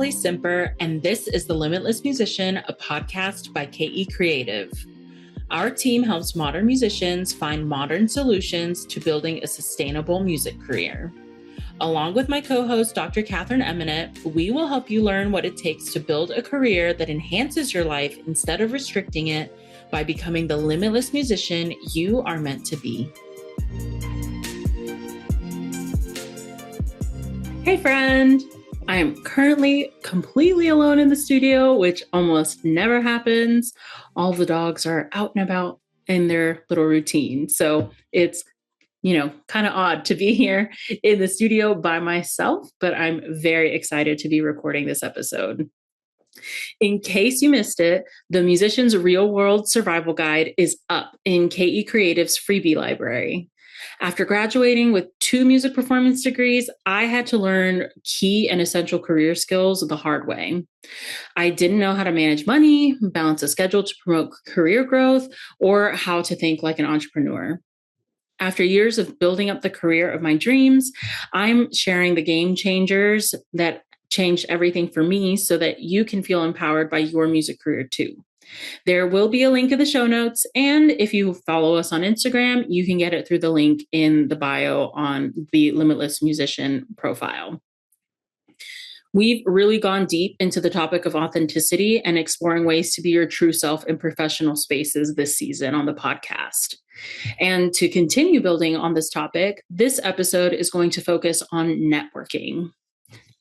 Nathalie Simper, and this is The Limitless Musician, a podcast by KE Creative. Our team helps modern musicians find modern solutions to building a sustainable music career. Along with my co-host, Dr. Catherine Eminent, we will help you learn what it takes to build a career that enhances your life instead of restricting it by becoming the limitless musician you are meant to be. Hey friend! I am currently completely alone in the studio, which almost never happens. All the dogs are out and about in their little routine. So it's, kind of odd to be here in the studio by myself, but I'm very excited to be recording this episode. In case you missed it, the Musician's Real World Survival Guide is up in KE Creative's freebie library. After graduating with 2 music performance degrees, I had to learn key and essential career skills the hard way. I didn't know how to manage money, balance a schedule to promote career growth, or how to think like an entrepreneur. After years of building up the career of my dreams, I'm sharing the game changers that changed everything for me so that you can feel empowered by your music career too. There will be a link in the show notes, and if you follow us on Instagram, you can get it through the link in the bio on the Limitless Musician profile. We've really gone deep into the topic of authenticity and exploring ways to be your true self in professional spaces this season on the podcast. And to continue building on this topic, this episode is going to focus on networking.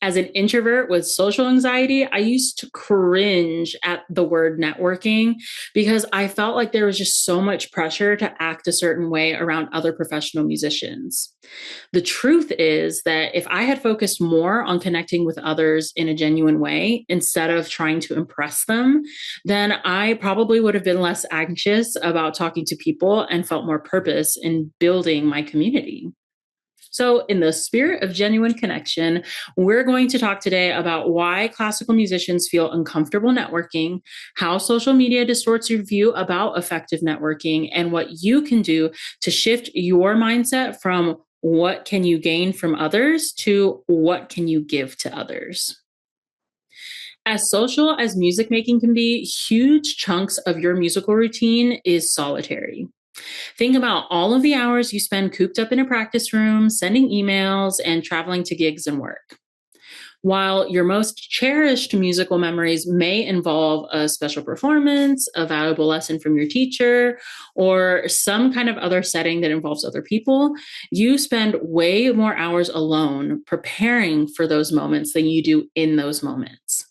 As an introvert with social anxiety, I used to cringe at the word networking because I felt like there was just so much pressure to act a certain way around other professional musicians. The truth is that if I had focused more on connecting with others in a genuine way instead of trying to impress them, then I probably would have been less anxious about talking to people and felt more purpose in building my community. So in the spirit of genuine connection, we're going to talk today about why classical musicians feel uncomfortable networking, how social media distorts your view about effective networking, and what you can do to shift your mindset from what can you gain from others to what can you give to others. As social as music making can be, huge chunks of your musical routine is solitary. Think about all of the hours you spend cooped up in a practice room, sending emails, and traveling to gigs and work. While your most cherished musical memories may involve a special performance, a valuable lesson from your teacher, or some kind of other setting that involves other people, you spend way more hours alone preparing for those moments than you do in those moments.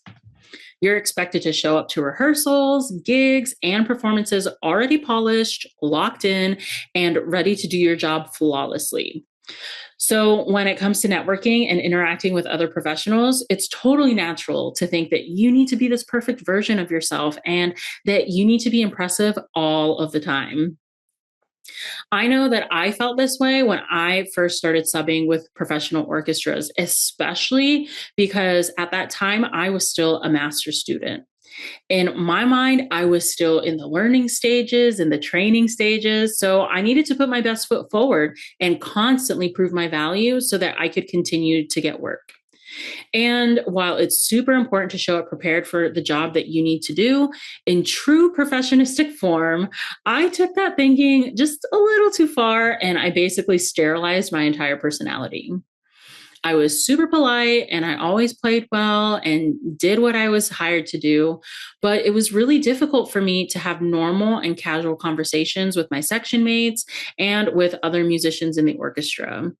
You're expected to show up to rehearsals, gigs, and performances already polished, locked in, and ready to do your job flawlessly. So when it comes to networking and interacting with other professionals, it's totally natural to think that you need to be this perfect version of yourself and that you need to be impressive all of the time. I know that I felt this way when I first started subbing with professional orchestras, especially because at that time I was still a master's student. In my mind, I was still in the learning stages, in the training stages. So I needed to put my best foot forward and constantly prove my value so that I could continue to get work. And while it's super important to show up prepared for the job that you need to do, in true professionistic form, I took that thinking just a little too far and I basically sterilized my entire personality. I was super polite and I always played well and did what I was hired to do, but it was really difficult for me to have normal and casual conversations with my section mates and with other musicians in the orchestra.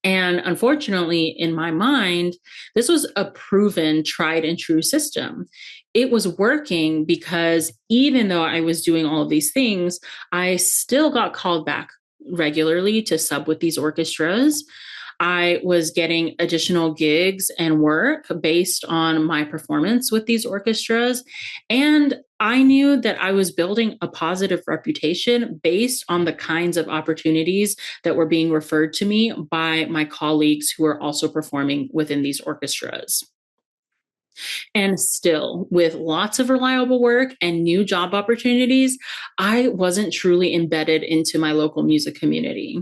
And unfortunately, in my mind, this was a proven, tried and true system. It was working because even though I was doing all of these things, I still got called back regularly to sub with these orchestras. I was getting additional gigs and work based on my performance with these orchestras. And I knew that I was building a positive reputation based on the kinds of opportunities that were being referred to me by my colleagues who were also performing within these orchestras. And still, with lots of reliable work and new job opportunities, I wasn't truly embedded into my local music community.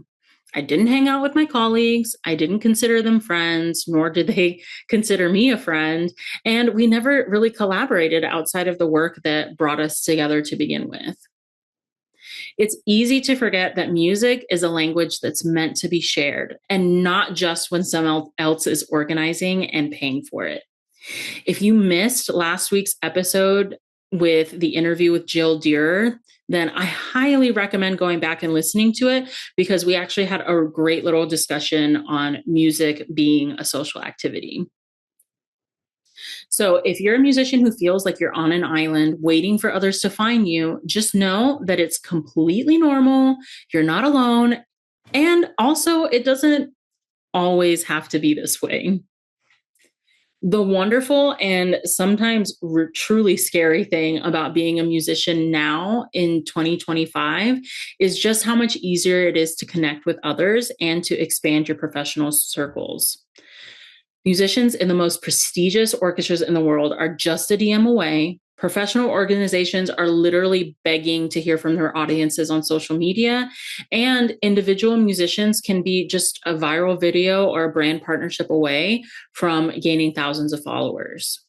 I didn't hang out with my colleagues. I didn't consider them friends, nor did they consider me a friend. And we never really collaborated outside of the work that brought us together to begin with. It's easy to forget that music is a language that's meant to be shared and not just when someone else is organizing and paying for it. If you missed last week's episode with the interview with Jill Deere, then I highly recommend going back and listening to it because we actually had a great little discussion on music being a social activity. So if you're a musician who feels like you're on an island waiting for others to find you, just know that it's completely normal. You're not alone. And also, it doesn't always have to be this way. The wonderful and sometimes truly scary thing about being a musician now in 2025 is just how much easier it is to connect with others and to expand your professional circles. Musicians in the most prestigious orchestras in the world are just a DM away. Professional organizations are literally begging to hear from their audiences on social media, and individual musicians can be just a viral video or a brand partnership away from gaining thousands of followers.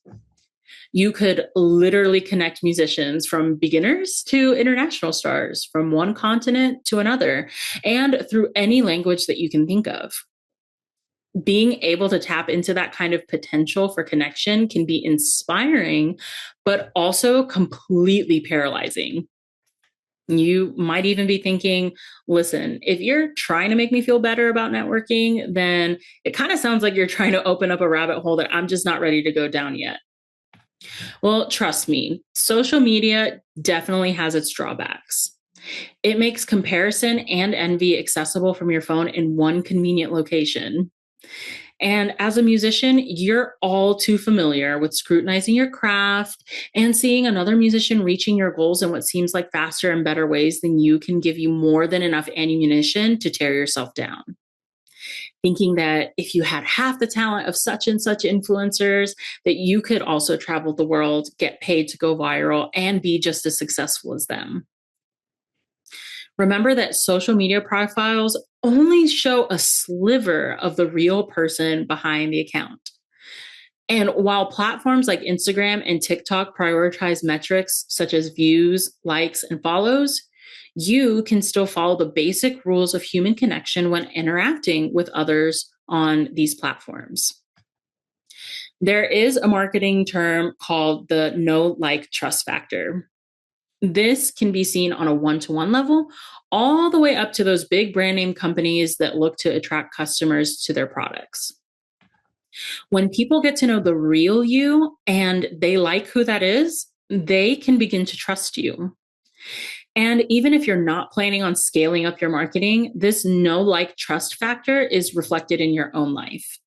You could literally connect musicians from beginners to international stars, from one continent to another, and through any language that you can think of. Being able to tap into that kind of potential for connection can be inspiring, but also completely paralyzing. You might even be thinking, listen, if you're trying to make me feel better about networking, then it kind of sounds like you're trying to open up a rabbit hole that I'm just not ready to go down yet. Well, trust me, social media definitely has its drawbacks. It makes comparison and envy accessible from your phone in one convenient location. And as a musician, you're all too familiar with scrutinizing your craft and seeing another musician reaching your goals in what seems like faster and better ways than you can give you more than enough ammunition to tear yourself down. Thinking that if you had half the talent of such and such influencers, that you could also travel the world, get paid to go viral, and be just as successful as them. Remember that social media profiles only show a sliver of the real person behind the account. And while platforms like Instagram and TikTok prioritize metrics such as views, likes, and follows, you can still follow the basic rules of human connection when interacting with others on these platforms. There is a marketing term called the know, like, trust factor. This can be seen on a one-to-one level, all the way up to those big brand name companies that look to attract customers to their products. When people get to know the real you and they like who that is, they can begin to trust you. And even if you're not planning on scaling up your marketing, this know, like, trust factor is reflected in your own life.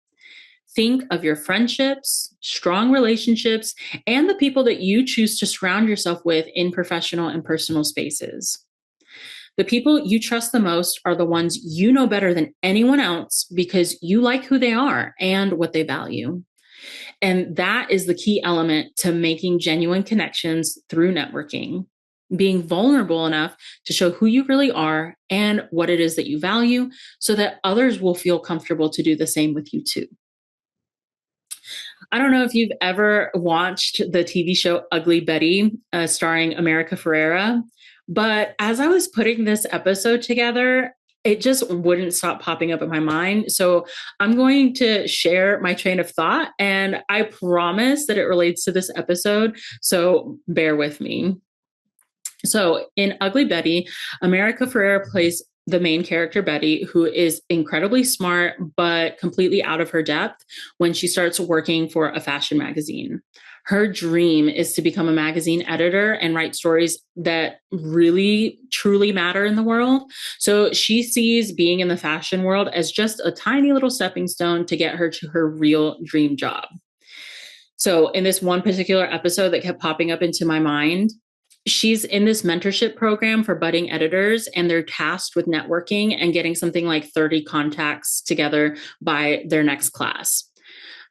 Think of your friendships, strong relationships, and the people that you choose to surround yourself with in professional and personal spaces. The people you trust the most are the ones you know better than anyone else because you like who they are and what they value. And that is the key element to making genuine connections through networking. Being vulnerable enough to show who you really are and what it is that you value so that others will feel comfortable to do the same with you too. I don't know if you've ever watched the TV show Ugly Betty, starring America Ferrera, but as I was putting this episode together, it just wouldn't stop popping up in my mind. So I'm going to share my train of thought, and I promise that it relates to this episode. So bear with me. So in Ugly Betty, America Ferrera plays the main character, Betty, who is incredibly smart, but completely out of her depth when she starts working for a fashion magazine. Her dream is to become a magazine editor and write stories that really, truly matter in the world. So she sees being in the fashion world as just a tiny little stepping stone to get her to her real dream job. So in this one particular episode that kept popping up into my mind, she's in this mentorship program for budding editors, and they're tasked with networking and getting something like 30 contacts together by their next class.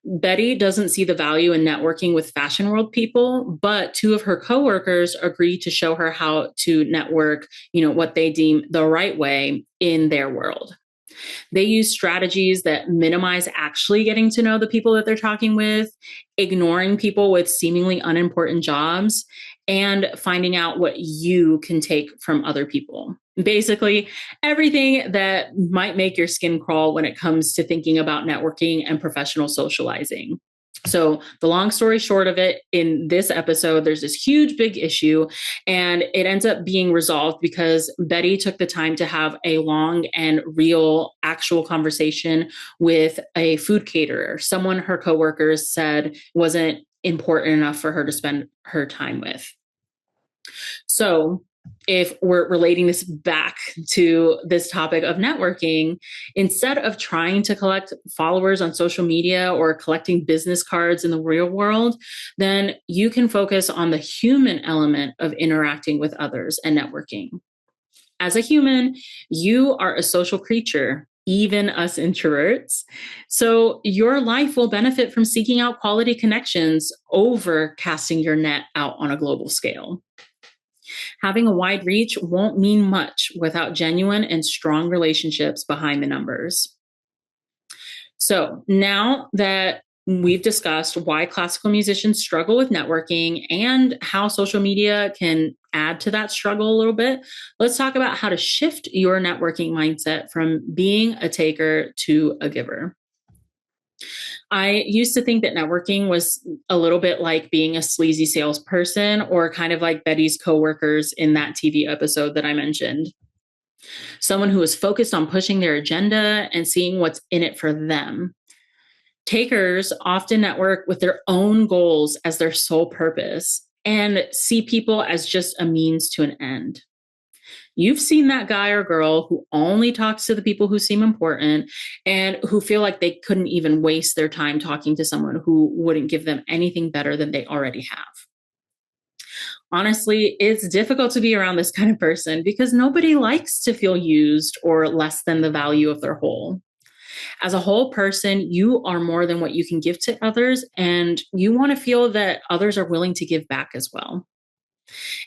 Betty doesn't see the value in networking with fashion world people, but two of her coworkers agree to show her how to network, what they deem the right way in their world. They use strategies that minimize actually getting to know the people that they're talking with, ignoring people with seemingly unimportant jobs, and finding out what you can take from other people. Basically, everything that might make your skin crawl when it comes to thinking about networking and professional socializing. So, the long story short of it, in this episode, there's this huge big issue, and it ends up being resolved because Betty took the time to have a long and real, actual conversation with a food caterer, someone her coworkers said wasn't important enough for her to spend her time with. So, if we're relating this back to this topic of networking, instead of trying to collect followers on social media or collecting business cards in the real world, then you can focus on the human element of interacting with others and networking. As a human, you are a social creature, even us introverts. So your life will benefit from seeking out quality connections over casting your net out on a global scale. Having a wide reach won't mean much without genuine and strong relationships behind the numbers. So now that we've discussed why classical musicians struggle with networking and how social media can add to that struggle a little bit, let's talk about how to shift your networking mindset from being a taker to a giver. I used to think that networking was a little bit like being a sleazy salesperson or kind of like Betty's coworkers in that TV episode that I mentioned. Someone who was focused on pushing their agenda and seeing what's in it for them. Takers often network with their own goals as their sole purpose and see people as just a means to an end. You've seen that guy or girl who only talks to the people who seem important and who feel like they couldn't even waste their time talking to someone who wouldn't give them anything better than they already have. Honestly, it's difficult to be around this kind of person because nobody likes to feel used or less than the value of their whole. As a whole person, you are more than what you can give to others, and you want to feel that others are willing to give back as well.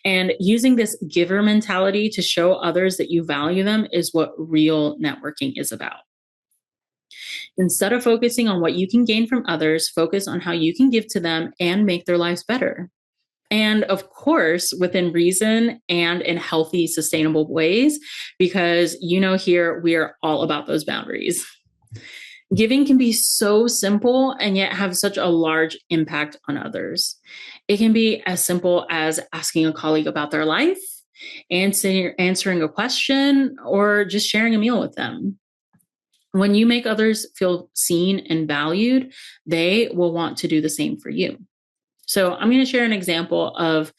And using this giver mentality to show others that you value them is what real networking is about. Instead of focusing on what you can gain from others, focus on how you can give to them and make their lives better. And of course, within reason and in healthy, sustainable ways, because here we are all about those boundaries. Giving can be so simple and yet have such a large impact on others. It can be as simple as asking a colleague about their life, answering a question, or just sharing a meal with them. When you make others feel seen and valued, they will want to do the same for you. So I'm going to share an example of,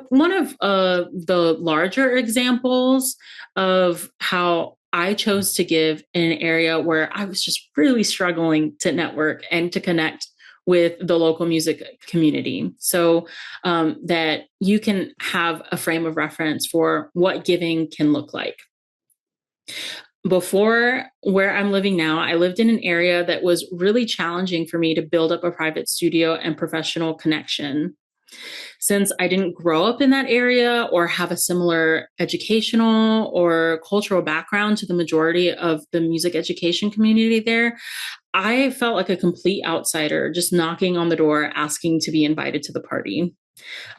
one of the larger examples of how I chose to give in an area where I was just really struggling to network and to connect with the local music community, so that you can have a frame of reference for what giving can look like. Before where I'm living now, I lived in an area that was really challenging for me to build up a private studio and professional connection. Since I didn't grow up in that area or have a similar educational or cultural background to the majority of the music education community there, I felt like a complete outsider just knocking on the door asking to be invited to the party.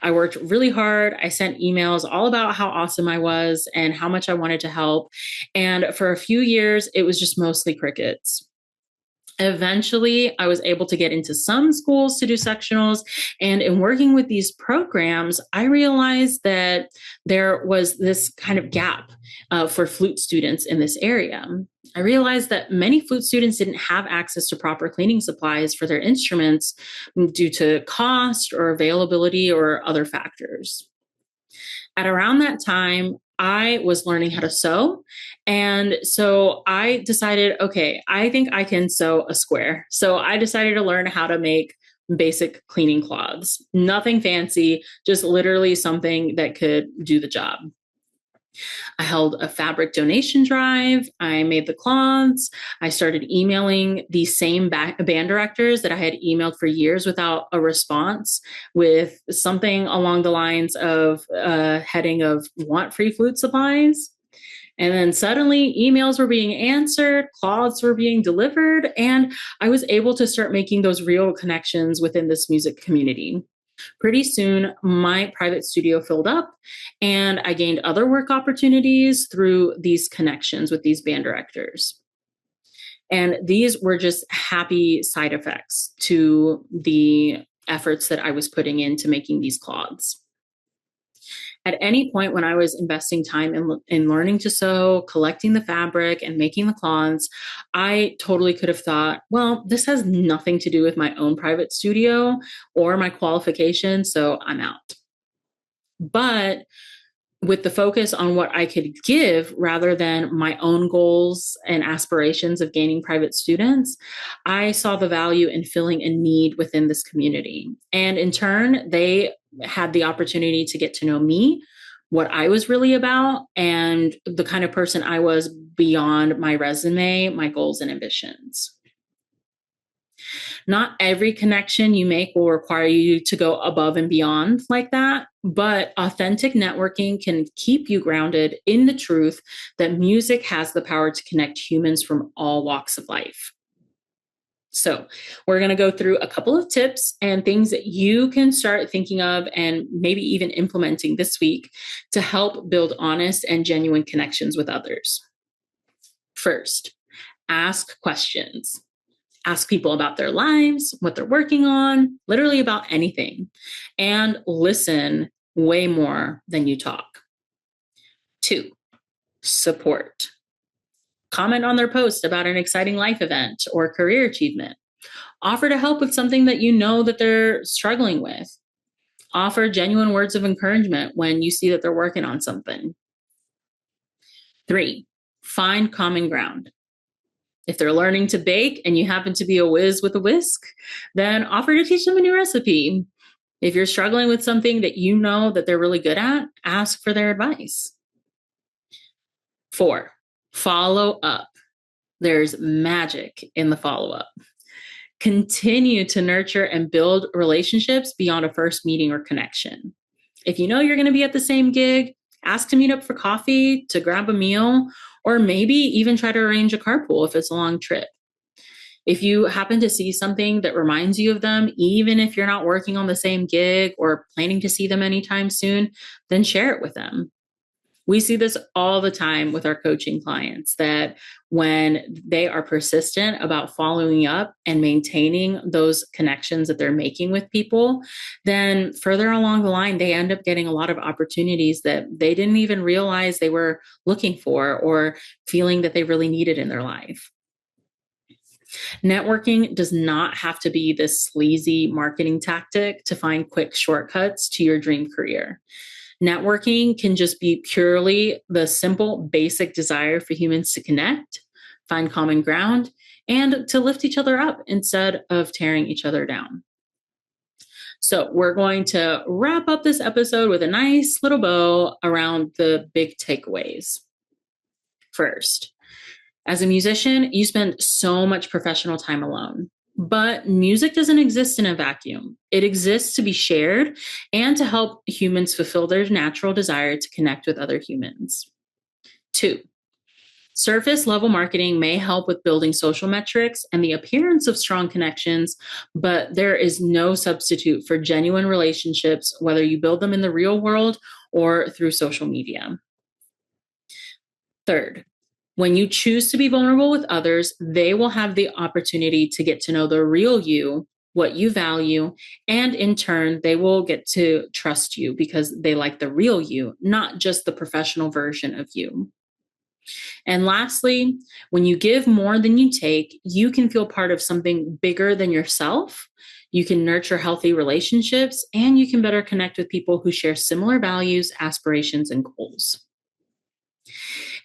I worked really hard. I sent emails all about how awesome I was and how much I wanted to help. And for a few years, it was just mostly crickets. Eventually, I was able to get into some schools to do sectionals. And in working with these programs, I realized that there was this kind of gap for flute students in this area. I realized that many flute students didn't have access to proper cleaning supplies for their instruments due to cost or availability or other factors. At around that time, I was learning how to sew. And so I decided, okay, I think I can sew a square. So I decided to learn how to make basic cleaning cloths. Nothing fancy, just literally something that could do the job. I held a fabric donation drive. I made the cloths. I started emailing the same band directors that I had emailed for years without a response, with something along the lines of a heading of want free flute supplies. And then suddenly emails were being answered, cloths were being delivered, and I was able to start making those real connections within this music community. Pretty soon, my private studio filled up, and I gained other work opportunities through these connections with these band directors. And these were just happy side effects to the efforts that I was putting into making these cloths. At any point when I was investing time in learning to sew, collecting the fabric, and making the cloths, I totally could have thought, well, this has nothing to do with my own private studio or my qualifications, so I'm out. But with the focus on what I could give rather than my own goals and aspirations of gaining private students, I saw the value in filling a need within this community. And in turn, they had the opportunity to get to know me, what I was really about, and the kind of person I was beyond my resume, my goals, and ambitions. Not every connection you make will require you to go above and beyond like that, but authentic networking can keep you grounded in the truth that music has the power to connect humans from all walks of life. So, we're going to go through a couple of tips and things that you can start thinking of and maybe even implementing this week to help build honest and genuine connections with others. First, ask questions. Ask people about their lives, what they're working on, literally about anything, and listen way more than you talk. 2, support. Comment on their post about an exciting life event or career achievement. Offer to help with something that you know that they're struggling with. Offer genuine words of encouragement when you see that they're working on something. 3, find common ground. If they're learning to bake and you happen to be a whiz with a whisk, then offer to teach them a new recipe. If you're struggling with something that you know that they're really good at, ask for their advice. 4, follow up. There's magic in the follow-up. Continue to nurture and build relationships beyond a first meeting or connection. If you know you're going to be at the same gig, ask to meet up for coffee, to grab a meal, or maybe even try to arrange a carpool if it's a long trip. If you happen to see something that reminds you of them, even if you're not working on the same gig or planning to see them anytime soon, then share it with them. We see this all the time with our coaching clients, that when they are persistent about following up and maintaining those connections that they're making with people, then further along the line, they end up getting a lot of opportunities that they didn't even realize they were looking for or feeling that they really needed in their life. Networking does not have to be this sleazy marketing tactic to find quick shortcuts to your dream career. Networking can just be purely the simple, basic desire for humans to connect, find common ground, and to lift each other up instead of tearing each other down. So we're going to wrap up this episode with a nice little bow around the big takeaways. First, as a musician, you spend so much professional time alone. But music doesn't exist in a vacuum. It exists to be shared and to help humans fulfill their natural desire to connect with other humans. 2, surface level marketing may help with building social metrics and the appearance of strong connections, but there is no substitute for genuine relationships, whether you build them in the real world or through social media. 3rd, when you choose to be vulnerable with others, they will have the opportunity to get to know the real you, what you value, and in turn, they will get to trust you because they like the real you, not just the professional version of you. And lastly, when you give more than you take, you can feel part of something bigger than yourself. You can nurture healthy relationships, and you can better connect with people who share similar values, aspirations, and goals.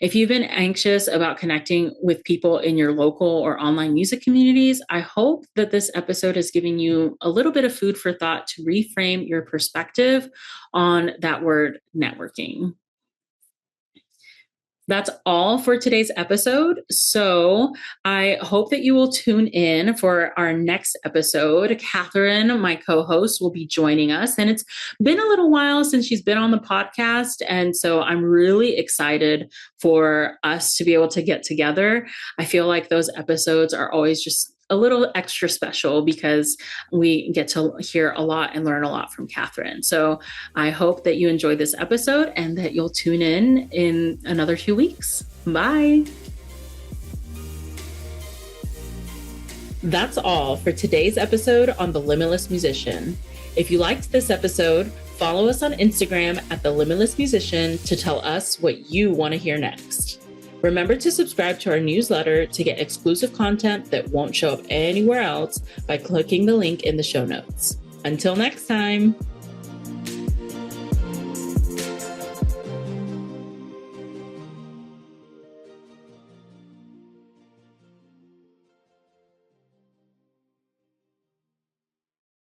If you've been anxious about connecting with people in your local or online music communities, I hope that this episode has given you a little bit of food for thought to reframe your perspective on that word networking. That's all for today's episode. So I hope that you will tune in for our next episode. Catherine, my co-host, will be joining us. And it's been a little while since she's been on the podcast. And so I'm really excited for us to be able to get together. I feel like those episodes are always just a little extra special because we get to hear a lot and learn a lot from Catherine. So I hope that you enjoyed this episode and that you'll tune in another 2 weeks. Bye. That's all for today's episode on The Limitless Musician. If you liked this episode, follow us on Instagram at The Limitless Musician to tell us what you want to hear next. Remember to subscribe to our newsletter to get exclusive content that won't show up anywhere else by clicking the link in the show notes. Until next time.